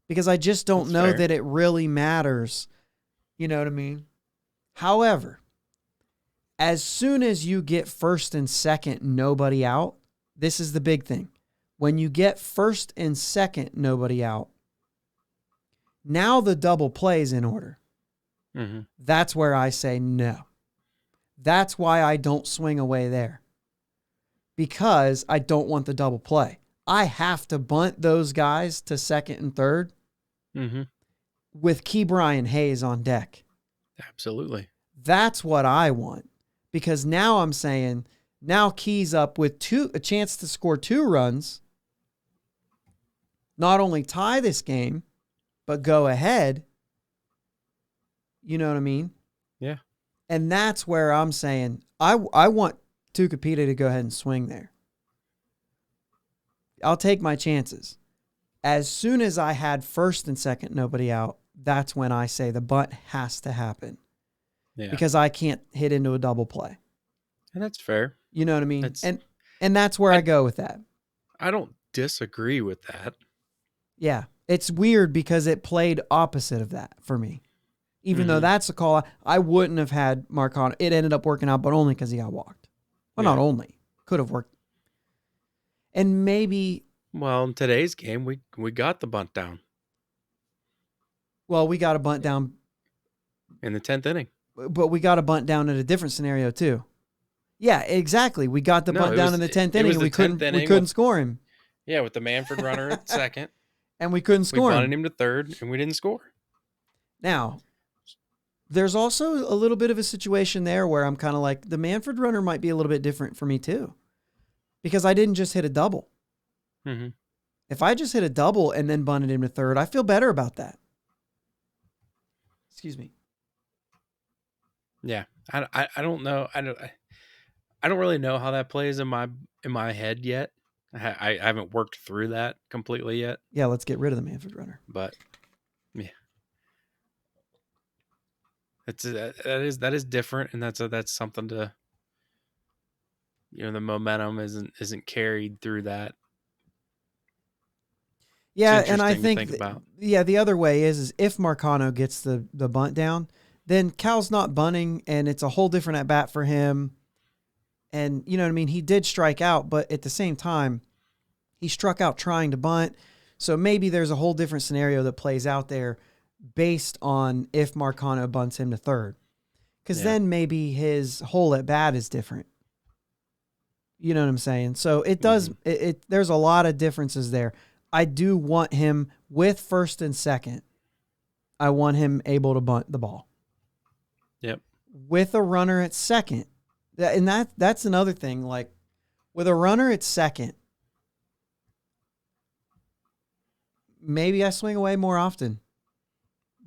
because I just don't That's know fair. that it really matters. You know what I mean? However, as soon as you get first and second, nobody out, this is the big thing. When you get first and second, nobody out, now the double play is in order. Mm-hmm. That's where I say no. That's why I don't swing away there. Because I don't want the double play. I have to bunt those guys to second and third Mm-hmm. with Key Brian Hayes on deck. Absolutely. That's what I want. Because now I'm saying, now Key's up with a chance to score 2 runs, not only tie this game, but go ahead. You know what I mean? Yeah. And that's where I'm saying, I want Tucupita to go ahead and swing there. I'll take my chances. As soon as I had first and second, nobody out, that's when I say the bunt has to happen. Yeah. Because I can't hit into a double play. And that's fair. You know what I mean? That's- and that's where I go with that. I don't disagree with that. Yeah. It's weird because it played opposite of that for me. Even though that's a call, I wouldn't have had Marcano. It ended up working out, but only because he got walked. Well, not only. Could have worked. And maybe... Well, in today's game, we got the bunt down. Well, we got a bunt down. In the 10th inning. But we got a bunt down in a different scenario, too. Yeah, exactly. We got the bunt down in the 10th inning, and we couldn't score him. Yeah, with the Manfred runner at second. And we couldn't score him. We bunted him to third, and we didn't score. Now... There's also a little bit of a situation there where I'm kind of like, the Manfred runner might be a little bit different for me too. Because I didn't just hit a double. Mm-hmm. If I just hit a double and then bunted him to third, I feel better about that. Excuse me. Yeah. I don't know. I don't really know how that plays in my head yet. I haven't worked through that completely yet. Yeah, let's get rid of the Manfred runner. But yeah. That is different, and that's something to, the momentum isn't carried through that. Yeah, and I think the other way is if Marcano gets the bunt down, then Cal's not bunting, and it's a whole different at bat for him. And you know what I mean? He did strike out, but at the same time, he struck out trying to bunt. So maybe there's a whole different scenario that plays out there based on if Marcano bunts him to third. Because then maybe his whole at bat is different. You know what I'm saying? So it does, there's a lot of differences there. I do want him with first and second. I want him able to bunt the ball. Yep. With a runner at second. And that's another thing. Like with a runner at second, maybe I swing away more often.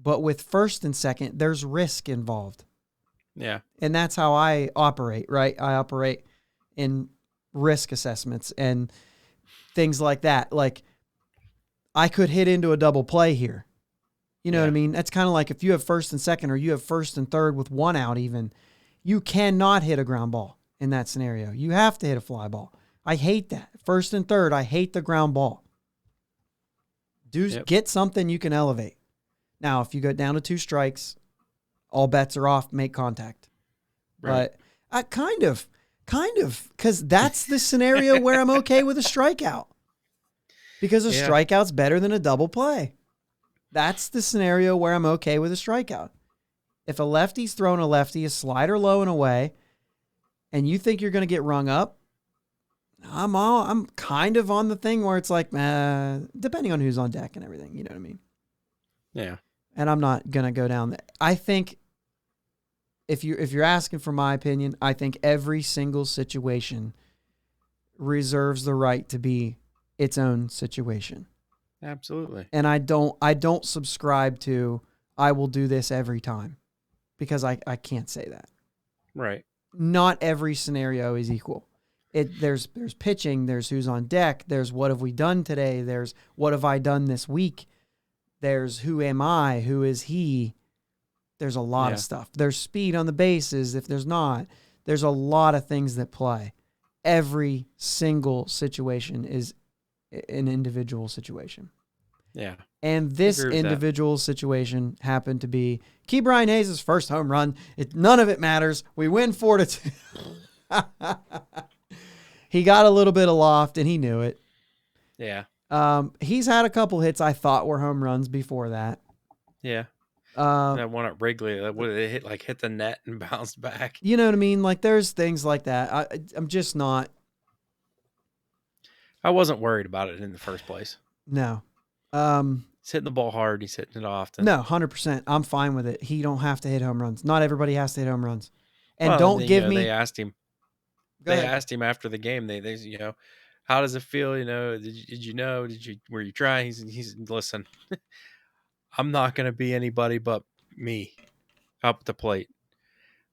But with first and second, there's risk involved. Yeah. And that's how I operate, right? I operate in risk assessments and things like that. Like, I could hit into a double play here. You know what I mean? That's kind of like if you have first and second or you have first and third with 1 out even, you cannot hit a ground ball in that scenario. You have to hit a fly ball. I hate that. First and third, I hate the ground ball. Get something you can elevate. Now, if you go down to 2 strikes, all bets are off, make contact. Right. But I kind of, because that's the scenario where I'm okay with a strikeout. Because a strikeout's better than a double play. That's the scenario where I'm okay with a strikeout. If a lefty's throwing a lefty, a slider low and away, and you think you're going to get rung up, I'm kind of on the thing where it's like, depending on who's on deck and everything, you know what I mean? Yeah. And I'm not going to go down there. I think if you're asking for my opinion, I think every single situation reserves the right to be its own situation. Absolutely. And I don't subscribe to I will do this every time, because I can't say that. Right. Not every scenario is equal. There's pitching, there's who's on deck, there's what have we done today, there's what have I done this week, there's who am I, who is he. There's a lot of stuff. There's speed on the bases if there's not. There's a lot of things that play. Every single situation is an individual situation. Yeah. And this individual situation happened to be Key Brian Hayes' first home run. None of it matters. We win 4-2. He got a little bit of loft, and he knew it. Yeah. He's had a couple hits I thought were home runs before that. Yeah. That one at Wrigley, that would hit the net and bounced back. You know what I mean? Like, there's things like that. I'm just not. I wasn't worried about it in the first place. No. He's hitting the ball hard. He's hitting it often. No, 100%. I'm fine with it. He don't have to hit home runs. Not everybody has to hit home runs. And don't give me. They asked him. Asked him after the game. They how does it feel? Did you know? Were you trying? He's listen. I'm not going to be anybody but me up at the plate.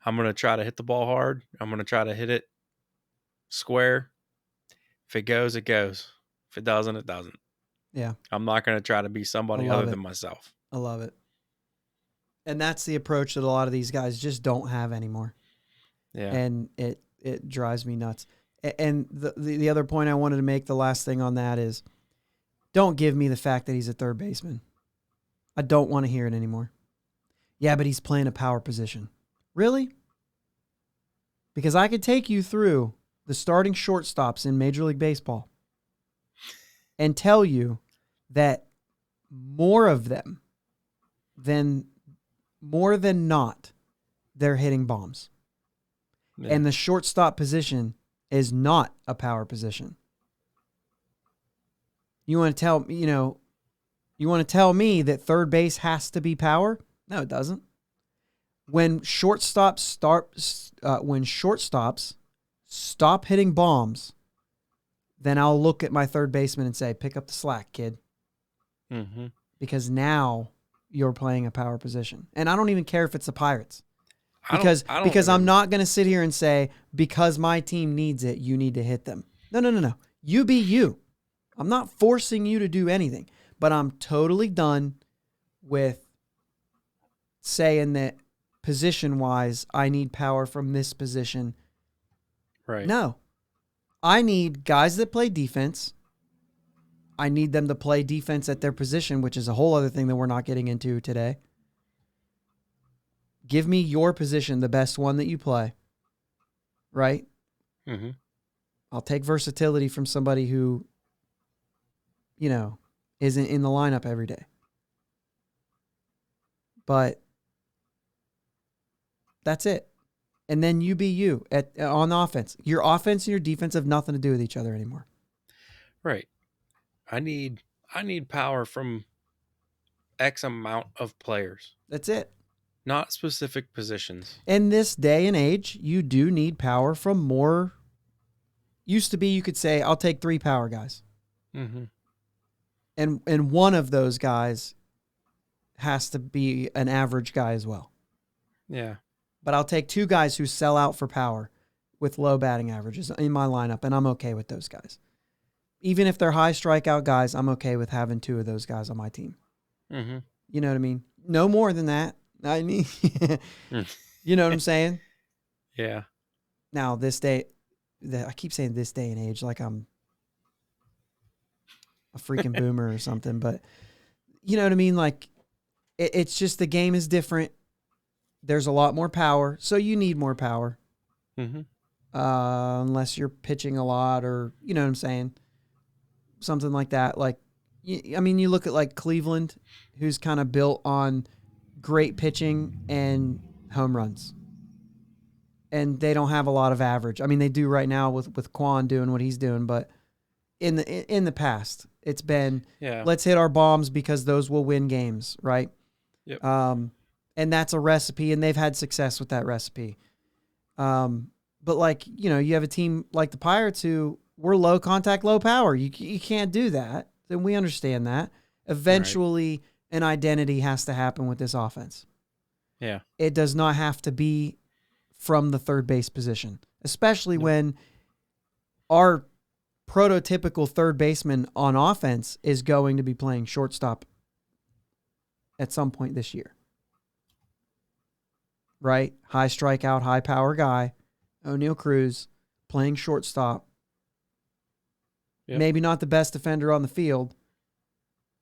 I'm going to try to hit the ball hard. I'm going to try to hit it square. If it goes, it goes. If it doesn't, it doesn't. Yeah. I'm not going to try to be somebody other than myself. I love it. And that's the approach that a lot of these guys just don't have anymore. Yeah. And it drives me nuts. And the other point I wanted to make, the last thing on that is, don't give me the fact that he's a third baseman. I don't want to hear it anymore. Yeah, but he's playing a power position. Really? Because I could take you through the starting shortstops in Major League Baseball and tell you that more of them more than not, they're hitting bombs. Yeah. And the shortstop position is not a power position. You want to tell me that third base has to be power? No, it doesn't. When shortstops stop hitting bombs, then I'll look at my third baseman and say, pick up the slack, kid. Mm-hmm. Because now you're playing a power position. And I don't even care if it's the Pirates. Because I'm not going to sit here and say, because my team needs it, you need to hit them. No. You be you. I'm not forcing you to do anything. But I'm totally done with saying that position-wise, I need power from this position. Right. No. I need guys that play defense. I need them to play defense at their position, which is a whole other thing that we're not getting into today. Give me your position, the best one that you play. Right? Mm-hmm. I'll take versatility from somebody who, isn't in the lineup every day. But that's it. And then you be you on offense. Your offense and your defense have nothing to do with each other anymore. Right. I need power from X amount of players. That's it. Not specific positions. In this day and age, you do need power from more. Used to be you could say, I'll take 3 power guys. Mm-hmm. And one of those guys has to be an average guy as well. Yeah. But I'll take 2 guys who sell out for power with low batting averages in my lineup, and I'm okay with those guys. Even if they're high strikeout guys, I'm okay with having 2 of those guys on my team. Mm-hmm. You know what I mean? No more than that. I mean, you know what I'm saying? Yeah. Now, I keep saying this day and age like I'm a freaking boomer or something, but you know what I mean? Like, it's just the game is different. There's a lot more power, so you need more power. Mm-hmm. Unless you're pitching a lot or, you know what I'm saying? Something like that. Like, you look at like Cleveland, who's kind of built on great pitching and home runs. And they don't have a lot of average. I mean, they do right now with Quan doing what he's doing, but in the past, it's been, let's hit our bombs because those will win games, right? Yep. And that's a recipe, and they've had success with that recipe. But like, you have a team like the Pirates who we're low contact, low power. You can't do that. Then we understand that. Eventually, an identity has to happen with this offense. Yeah. It does not have to be from the third base position, especially when our prototypical third baseman on offense is going to be playing shortstop at some point this year. Right? High strikeout, high power guy, O'Neal Cruz, playing shortstop. Yep. Maybe not the best defender on the field,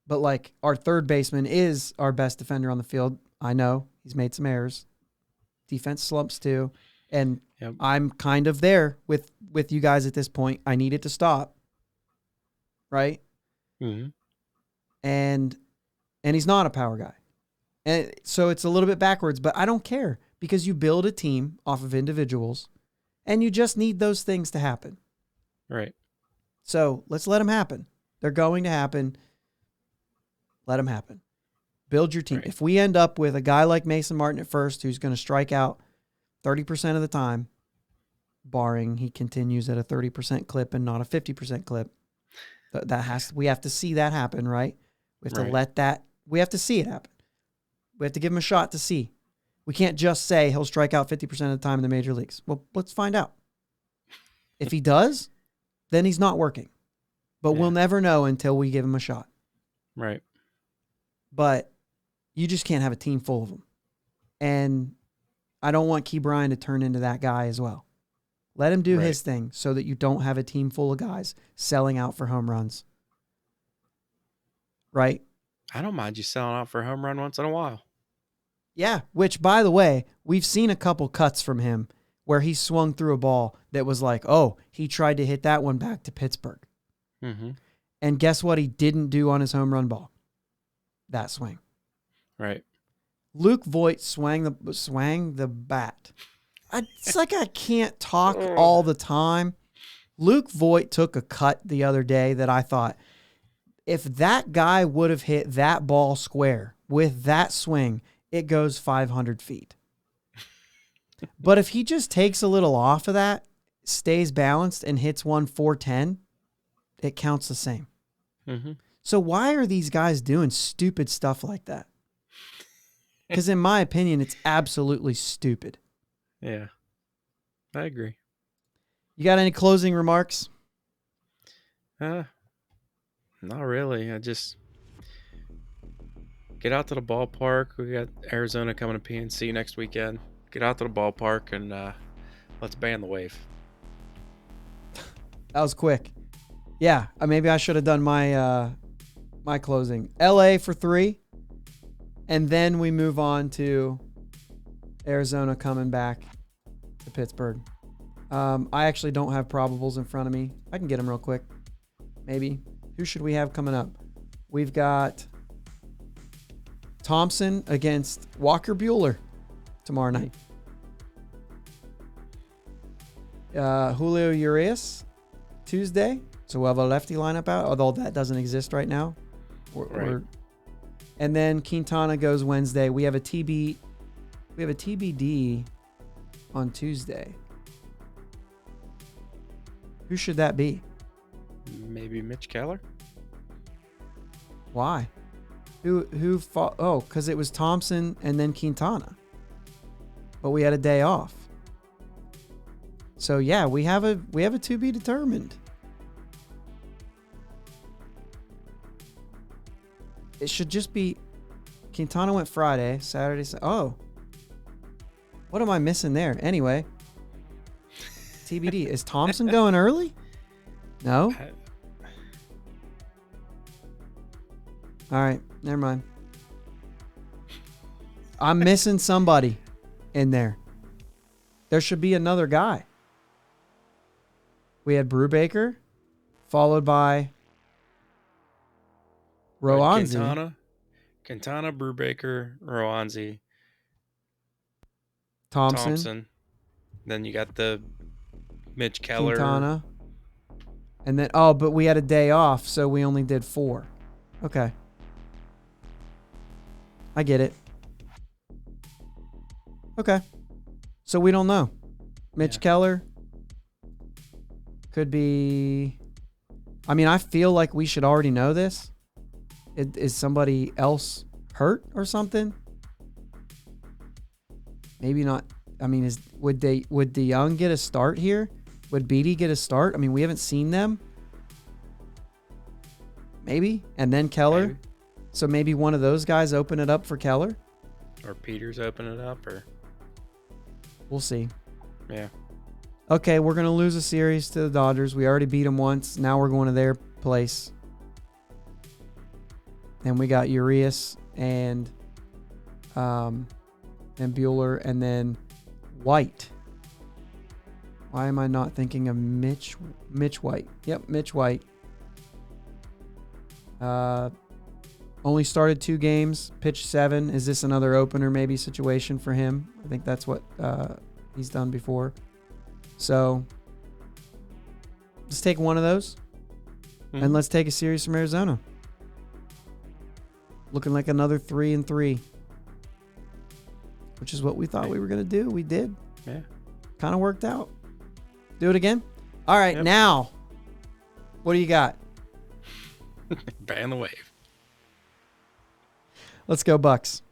but like our third baseman is our best defender on the field. I know he's made some errors. Defense slumps too. And I'm kind of there with you guys at this point. I need it to stop. Right? Mm-hmm. And he's not a power guy. And so it's a little bit backwards, but I don't care because you build a team off of individuals and you just need those things to happen. Right. So let's let them happen. They're going to happen. Let them happen. Build your team. Right. If we end up with a guy like Mason Martin at first who's going to strike out 30% of the time, barring he continues at a 30% clip and not a 50% clip, we have to see that happen, right? We have to we have to see it happen. We have to give him a shot to see. We can't just say he'll strike out 50% of the time in the major leagues. Well, let's find out. If he does, then he's not working. But we'll never know until we give him a shot. Right. But you just can't have a team full of them. And I don't want Key Bryan to turn into that guy as well. Let him do his thing so that you don't have a team full of guys selling out for home runs. Right? I don't mind you selling out for a home run once in a while. Yeah, which, by the way, we've seen a couple cuts from him where he swung through a ball that was like, oh, he tried to hit that one back to Pittsburgh. Mm-hmm. And guess what he didn't do on his home run ball? That swing. Right. Luke Voigt swang the bat. It's like I can't talk all the time. Luke Voigt took a cut the other day that I thought, if that guy would have hit that ball square with that swing, it goes 500 feet. But if he just takes a little off of that, stays balanced, and hits one 410, it counts the same. Mm-hmm. So why are these guys doing stupid stuff like that? Because in my opinion, it's absolutely stupid. Yeah, I agree. You got any closing remarks? Not really. I just get out to the ballpark. We got Arizona coming to PNC next weekend. Get out to the ballpark and let's ban the wave. That was quick. Yeah, maybe I should have done my my closing. LA for 3, and then we move on to Arizona coming back to Pittsburgh. I actually don't have probables in front of me. I can get them real quick. Maybe. Who should we have coming up? We've got Thompson against Walker Buehler tomorrow night. Julio Urias Tuesday. So we'll have a lefty lineup out, although that doesn't exist right now. And then Quintana goes Wednesday. We have a TBD on Tuesday. Who should that be? Maybe Mitch Keller? Why? Who fought? Oh, because it was Thompson and then Quintana. But we had a day off. So yeah, we have a to be determined. It should just be Quintana went Friday, Saturday. Oh, what am I missing there? Anyway, TBD. Is Thompson going early? No. All right, never mind. I'm missing somebody in there. There should be another guy. We had Brubaker, followed by Roanzi. Quintana, Brubaker, Roanzi, Thompson. Then you got the Mitch Keller. Quintana. And then, but we had a day off, so we only did 4. Okay. I get it. Okay. So we don't know. Mitch Yeah. Keller could be... I mean, I feel like we should already know this. Is somebody else hurt or something? Maybe not. I mean, would DeYoung get a start here? Would Beatty get a start? I mean, we haven't seen them. Maybe. And then Keller. Maybe. So maybe one of those guys open it up for Keller. Or Peters open it up, or We'll see. yeah. Okay, we're going to lose a series to the Dodgers. We already beat them once. Now we're going to their place. And we got Urias and Bueller, and then White. Why am I not thinking of Mitch White? Yep, Mitch White. Only started 2 games, pitched 7. Is this another opener maybe situation for him? I think that's what he's done before. So let's take one of those, and let's take a series from Arizona. Looking like another 3-3, which is what we thought we were going to do. We did. Yeah. Kind of worked out. Do it again? All right, Yep. Now, what do you got? Ban the wave. Let's go, Bucks.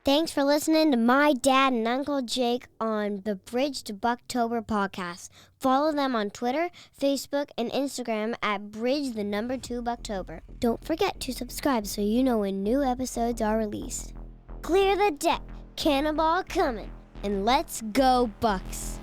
Thanks for listening to my dad and Uncle Jake on the Bridge to Buctober podcast. Follow them on Twitter, Facebook, and Instagram at Bridge2Buctober. Don't forget to subscribe so you know when new episodes are released. Clear the deck, Cannonball coming, and let's go Bucks!